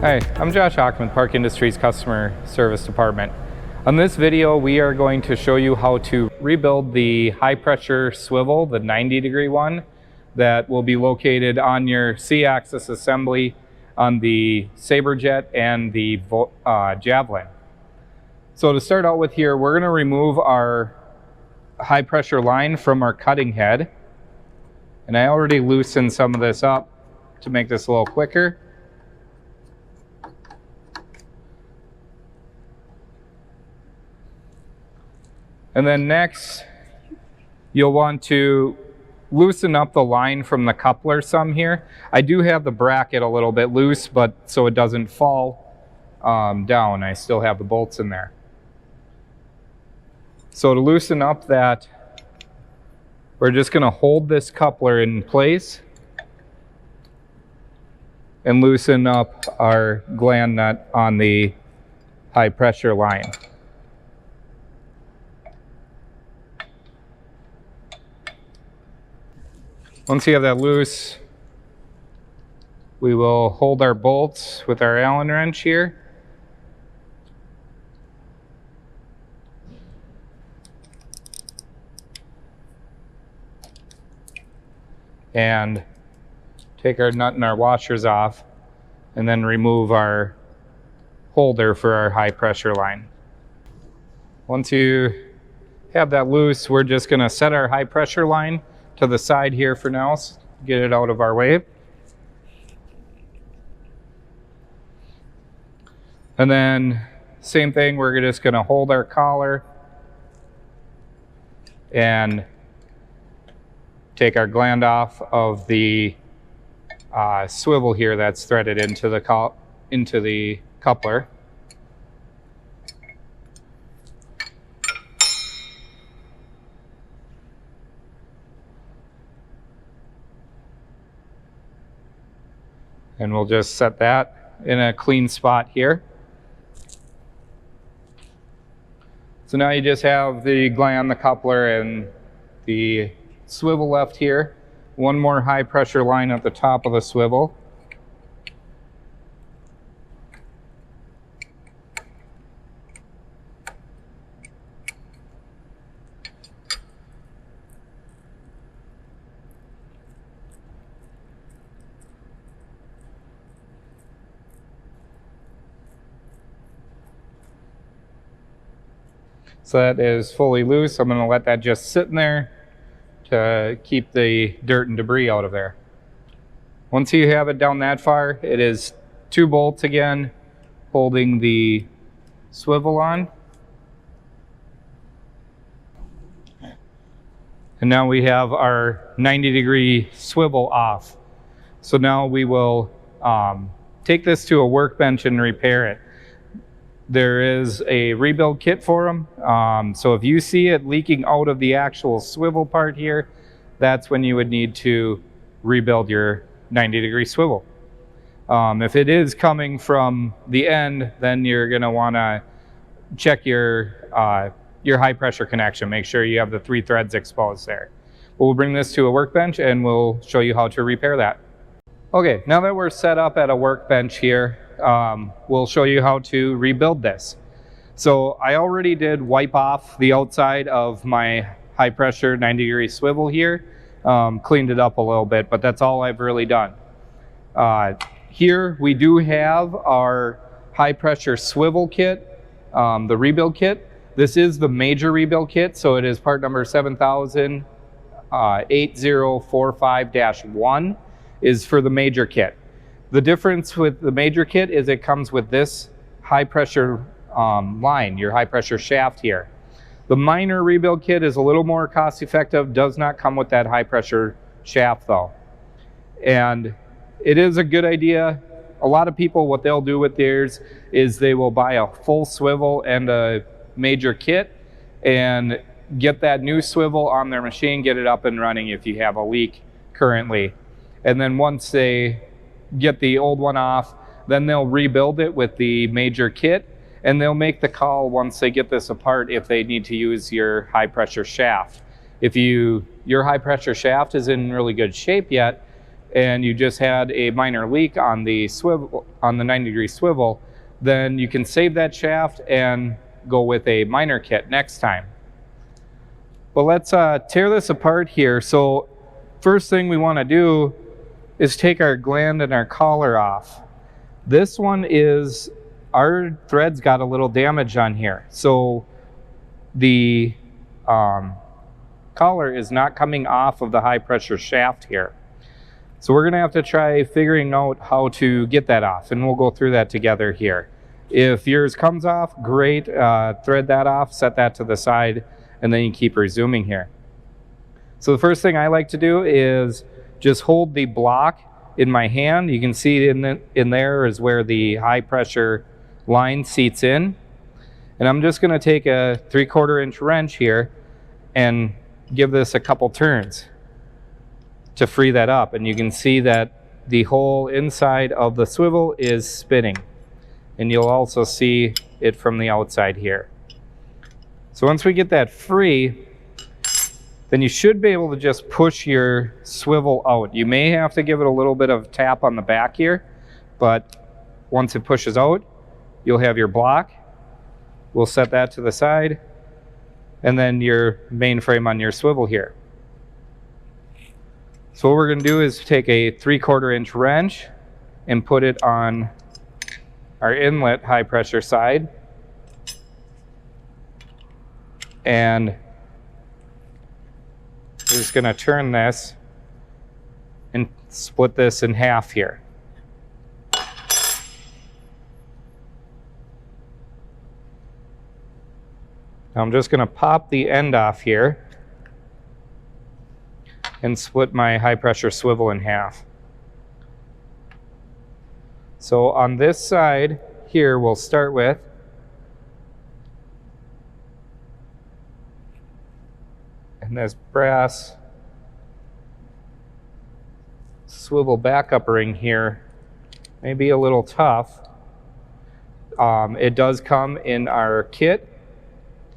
Hi, I'm Josh Hockman, Park Industries Customer Service Department. On this video, we are going to show you how to rebuild the high pressure swivel, the 90-degree one, that will be located on your C-axis assembly on the Saberjet and the Javelin. So to start out with here, we're going to remove our high pressure line from our cutting head. And I already loosened some of this up to make this a little quicker. And then next, you'll want to loosen up the line from the coupler some here. I do have the bracket a little bit loose, but so it doesn't fall down. I still have the bolts in there. So to loosen up that, we're just going to hold this coupler in place and loosen up our gland nut on the high pressure line. Once you have that loose, we will hold our bolts with our Allen wrench here. And take our nut and our washers off, and then remove our holder for our high pressure line. Once you have that loose, we're just going to set our high pressure line to the side here for now, so get it out of our way. And then same thing, we're just going to hold our collar and take our gland off of the swivel here that's threaded into the coupler. And we'll just set that in a clean spot here. So now you just have the gland, the coupler, and the swivel left here. One more high pressure line at the top of the swivel. So that is fully loose. I'm going to let that just sit in there to keep the dirt and debris out of there. Once you have it down that far, it is 2 bolts again holding the swivel on. And now we have our 90-degree swivel off. So now we will take this to a workbench and repair it. There is a rebuild kit for them. So if you see it leaking out of the actual swivel part here, that's when you would need to rebuild your 90-degree swivel. If it is coming from the end, then you're going to want to check your high pressure connection. Make sure you have the 3 threads exposed there. We'll bring this to a workbench and we'll show you how to repair that. Okay, now that we're set up at a workbench here, we'll show you how to rebuild this. So I already did wipe off the outside of my high pressure 90-degree swivel here, cleaned it up a little bit, but that's all I've really done. Here we do have our high pressure swivel kit, the rebuild kit. This is the major rebuild kit, so it is part number 708045-1 is for the major kit. The difference with the major kit is it comes with this high pressure line, your high pressure shaft here. The minor rebuild kit is a little more cost effective, does not come with that high pressure shaft though. And it is a good idea. A lot of people, what they'll do with theirs is they will buy a full swivel and a major kit and get that new swivel on their machine, get it up and running if you have a leak currently. And then once they get the old one off, then they'll rebuild it with the major kit, and they'll make the call once they get this apart if they need to use your high pressure shaft. If your high pressure shaft is in really good shape yet, and you just had a minor leak on the swivel, on the 90-degree swivel, then you can save that shaft and go with a minor kit next time. But let's tear this apart here. So first thing we want to do is take our gland and our collar off. This one is, our threads got a little damage on here. So the collar is not coming off of the high pressure shaft here. So we're gonna have to try figuring out how to get that off, and we'll go through that together here. If yours comes off, great, thread that off, set that to the side, and then you keep resuming here. So the first thing I like to do is just hold the block in my hand. You can see in there is where the high pressure line seats in. And I'm just gonna take a 3/4 inch wrench here and give this a couple turns to free that up. And you can see that the whole inside of the swivel is spinning. And you'll also see it from the outside here. So once we get that free, then you should be able to just push your swivel out. You may have to give it a little bit of tap on the back here, but once it pushes out, you'll have your block. We'll set that to the side, and then your main frame on your swivel here. So what we're going to do is take a 3/4 inch wrench and put it on our inlet high pressure side, and we're just going to turn this and split this in half here. Now I'm just going to pop the end off here and split my high pressure swivel in half. So on this side here, we'll start with and this brass swivel backup ring here may be a little tough. It does come in our kit,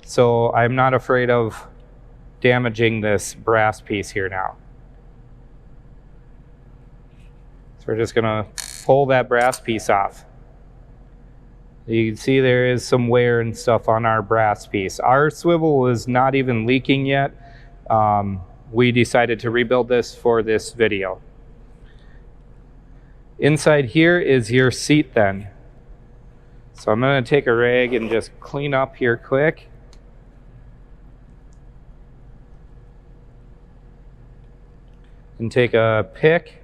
so I'm not afraid of damaging this brass piece here now. So we're just gonna pull that brass piece off. You can see there is some wear and stuff on our brass piece. Our swivel is not even leaking yet. We decided to rebuild this for this video. Inside here is your seat then. So I'm gonna take a rag and just clean up here quick. And take a pick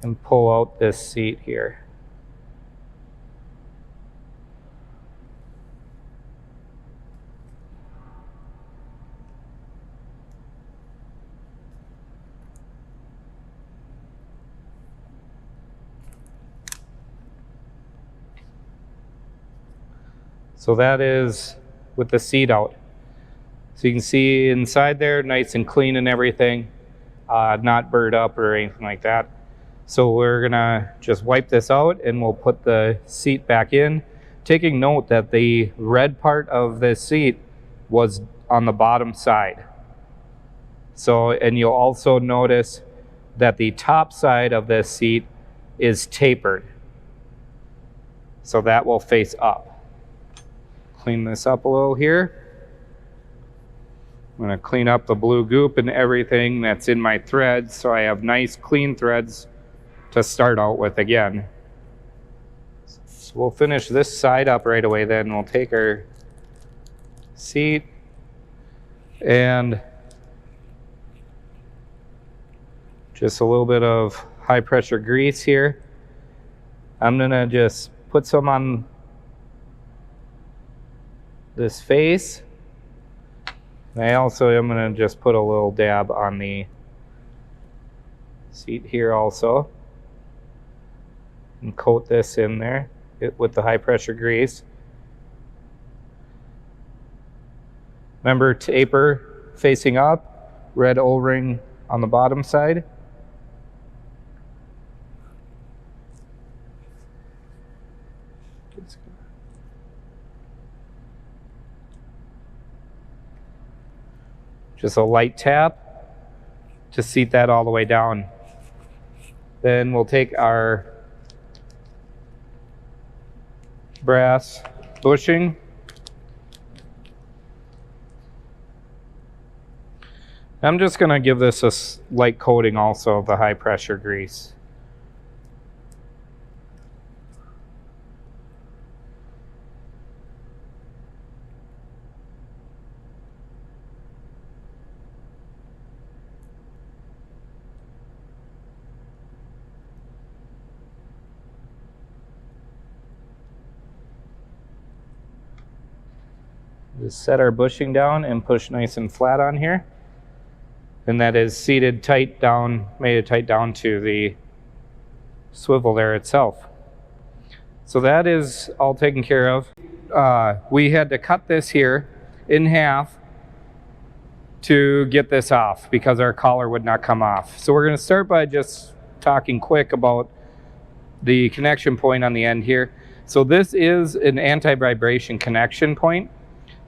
and pull out this seat here. So that is with the seat out. So you can see inside there, nice and clean and everything, not burred up or anything like that. So we're gonna just wipe this out and we'll put the seat back in, taking note that the red part of this seat was on the bottom side. So, and you'll also notice that the top side of this seat is tapered. So that will face up. Clean this up a little here. I'm going to clean up the blue goop and everything that's in my threads so I have nice clean threads to start out with again. So we'll finish this side up right away then. We'll take our seat and just a little bit of high pressure grease here. I'm going to just put some on this face. I also am going to just put a little dab on the seat here also and coat this in there with the high pressure grease. Remember, taper facing up, red O-ring on the bottom side. Just a light tap to seat that all the way down. Then we'll take our brass bushing. I'm just going to give this a light coating also of the high pressure grease. Just set our bushing down and push nice and flat on here. And that is seated tight down, made it tight down to the swivel there itself. So that is all taken care of. We had to cut this here in half to get this off because our collar would not come off. So we're going to start by just talking quick about the connection point on the end here. So this is an anti-vibration connection point.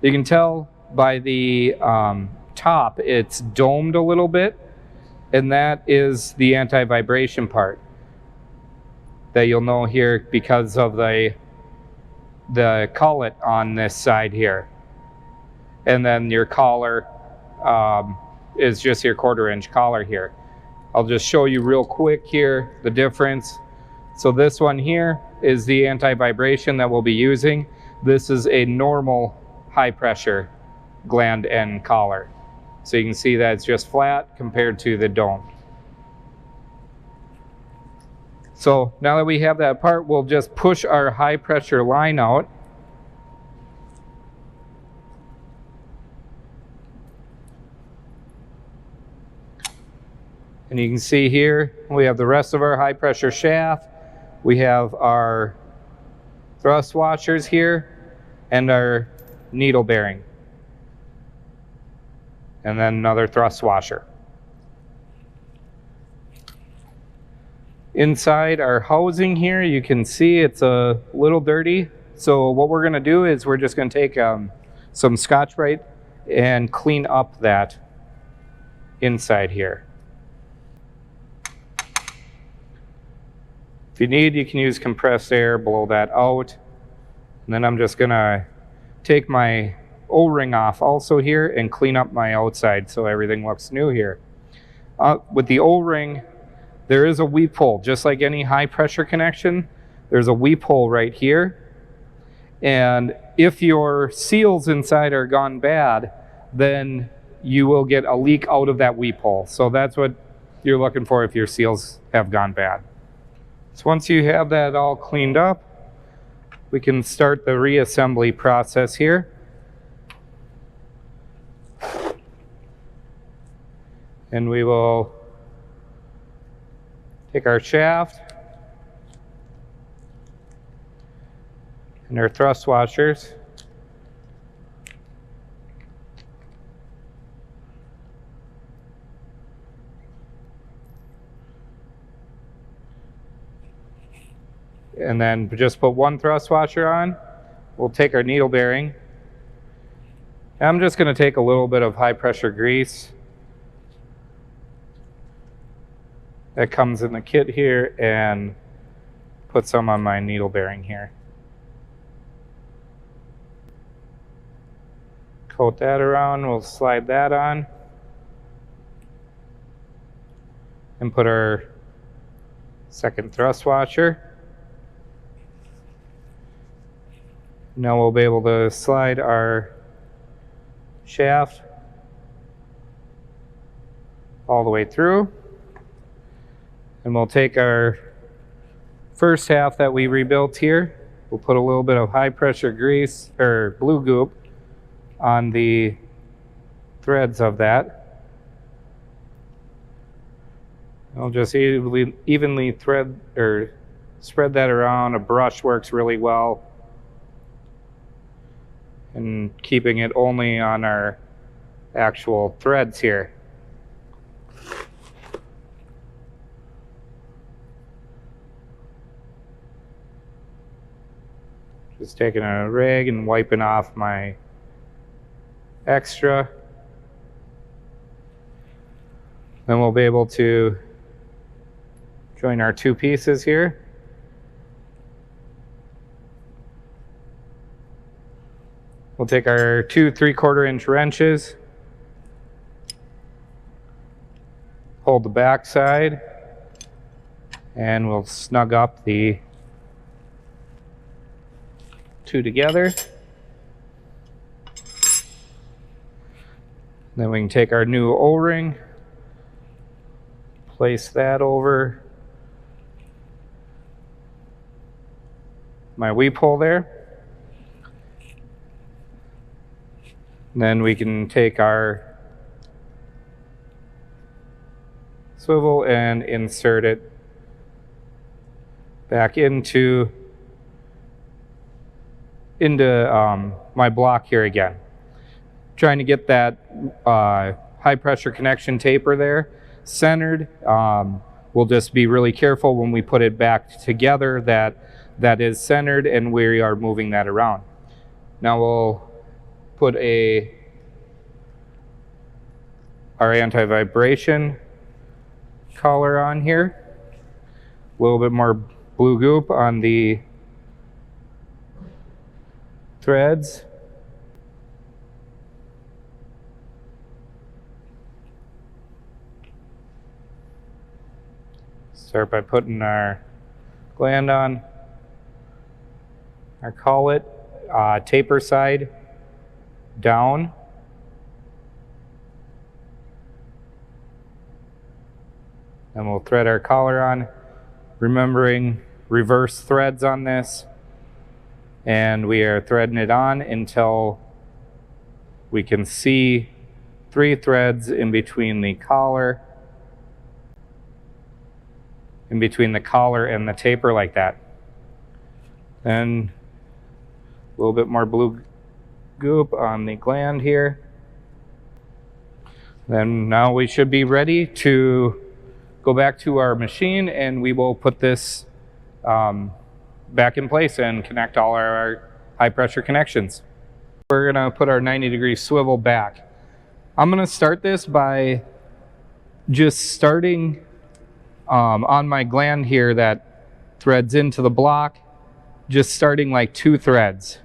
You can tell by the top it's domed a little bit, and that is the anti-vibration part that you'll know here because of the collet on this side here. And then your collar is just your 1/4 inch collar here. I'll just show you real quick here the difference. So this one here is the anti-vibration that we'll be using. This is a normal high pressure gland end collar. So you can see that it's just flat compared to the dome. So now that we have that part, we'll just push our high pressure line out. And you can see here, we have the rest of our high pressure shaft. We have our thrust washers here and our needle bearing. And then another thrust washer. Inside our housing here, you can see it's a little dirty. So what we're gonna do is we're just gonna take some Scotch-Brite and clean up that inside here. If you need, you can use compressed air, blow that out. And then I'm just gonna take my O-ring off also here and clean up my outside so everything looks new here. With the O-ring, there is a weep hole, just like any high pressure connection. There's a weep hole right here. And if your seals inside are gone bad, then you will get a leak out of that weep hole. So that's what you're looking for if your seals have gone bad. So once you have that all cleaned up, we can start the reassembly process here. And we will take our shaft and our thrust washers. And then just put one thrust washer on. We'll take our needle bearing. I'm just going to take a little bit of high pressure grease that comes in the kit here and put some on my needle bearing here. Coat that around, we'll slide that on and put our second thrust washer. Now we'll be able to slide our shaft all the way through. And we'll take our first half that we rebuilt here. We'll put a little bit of high pressure grease or blue goop on the threads of that. I'll just evenly thread or spread that around. A brush works really well. And keeping it only on our actual threads here. Just taking a rag and wiping off my extra. Then we'll be able to join our two pieces here. We'll take our two 3/4 inch wrenches, hold the back side, and we'll snug up the two together. Then we can take our new O-ring, place that over my weep hole there. And then we can take our swivel and insert it back into my block here again. Trying to get that high pressure connection taper there centered. We'll just be really careful when we put it back together that is centered and we are moving that around. Now we'll put our anti-vibration collar on here. A little bit more blue goop on the threads. Start by putting our gland on our collet, taper side down. And we'll thread our collar on, remembering reverse threads on this. And we are threading it on until we can see 3 threads in between the collar, and the taper like that. Then a little bit more blue goop on the gland here. Then now we should be ready to go back to our machine, and we will put this back in place and connect all our high pressure connections. We're gonna put our 90-degree swivel back. I'm gonna start this by just starting on my gland here that threads into the block, just starting like 2 threads.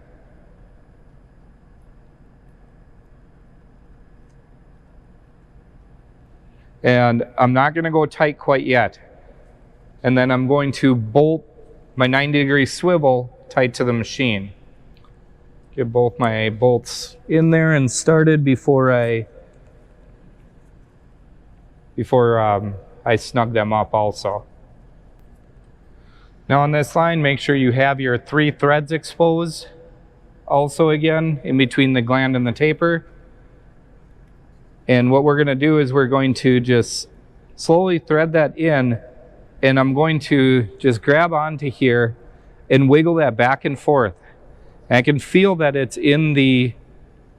And I'm not going to go tight quite yet. And then I'm going to bolt my 90-degree swivel tight to the machine. Get both my bolts in there and started before I snug them up also. Now on this line, make sure you have your 3 threads exposed also again in between the gland and the taper. And what we're going to do is we're going to just slowly thread that in, and I'm going to just grab onto here and wiggle that back and forth. And I can feel that it's in the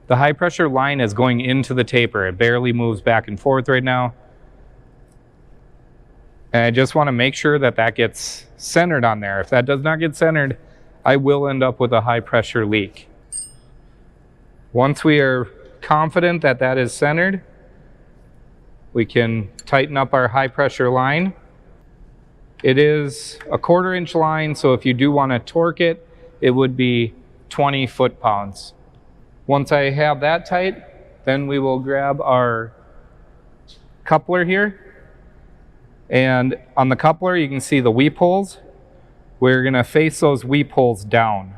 high pressure line is going into the taper. It barely moves back and forth right now. And I just want to make sure that that gets centered on there. If that does not get centered, I will end up with a high pressure leak. Once we are confident that that is centered, we can tighten up our high pressure line. It is a 1/4 inch line, so if you do want to torque it, it would be 20 foot-pounds. Once I have that tight, then we will grab our coupler here. And on the coupler, you can see the weep holes. We're going to face those weep holes down.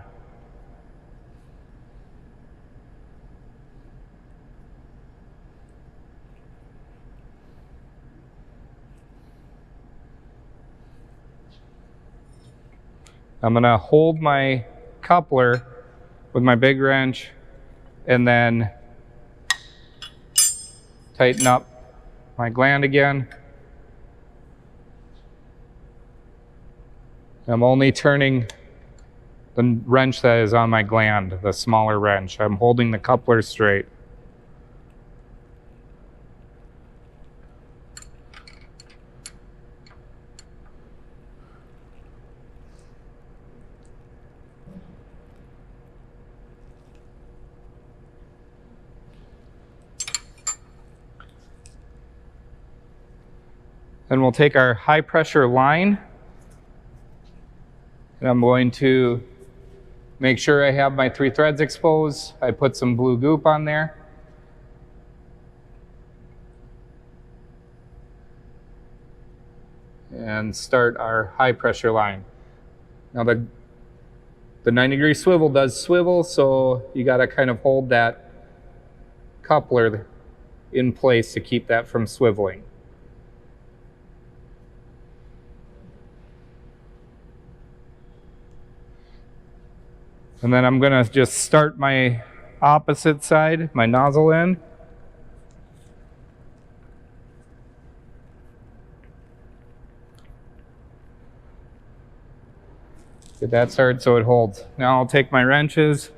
I'm going to hold my coupler with my big wrench and then tighten up my gland again. I'm only turning the wrench that is on my gland, the smaller wrench. I'm holding the coupler straight. Then we'll take our high pressure line, and I'm going to make sure I have my 3 threads exposed. I put some blue goop on there. And start our high pressure line. Now the 90-degree swivel does swivel, so you got to kind of hold that coupler in place to keep that from swiveling. And then I'm going to just start my opposite side, my nozzle end. Get that started so it holds. Now I'll take my wrenches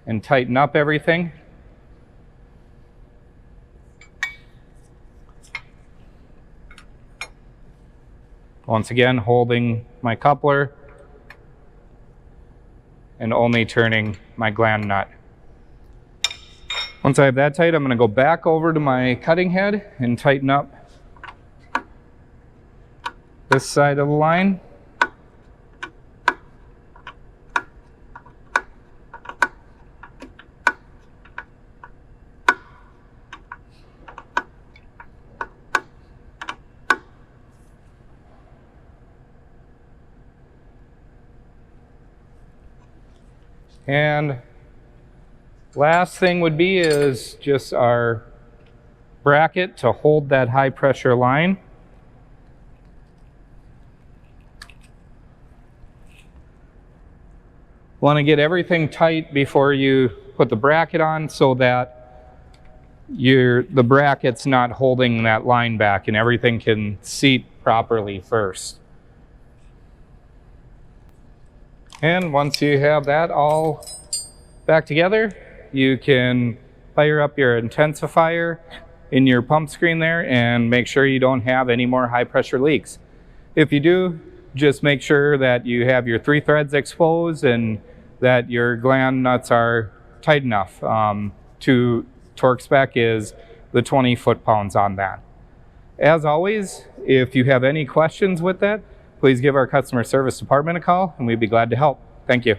and tighten up everything. Once again, holding my coupler and only turning my gland nut. Once I have that tight, I'm going to go back over to my cutting head and tighten up this side of the line. And last thing would be is just our bracket to hold that high pressure line. Want to get everything tight before you put the bracket on so that the bracket's not holding that line back and everything can seat properly first. And once you have that all back together, you can fire up your intensifier in your pump screen there and make sure you don't have any more high pressure leaks. If you do, just make sure that you have your 3 threads exposed and that your gland nuts are tight enough. To torque spec is the 20 foot-pounds on that. As always, if you have any questions with that, please give our customer service department a call and we'd be glad to help. Thank you.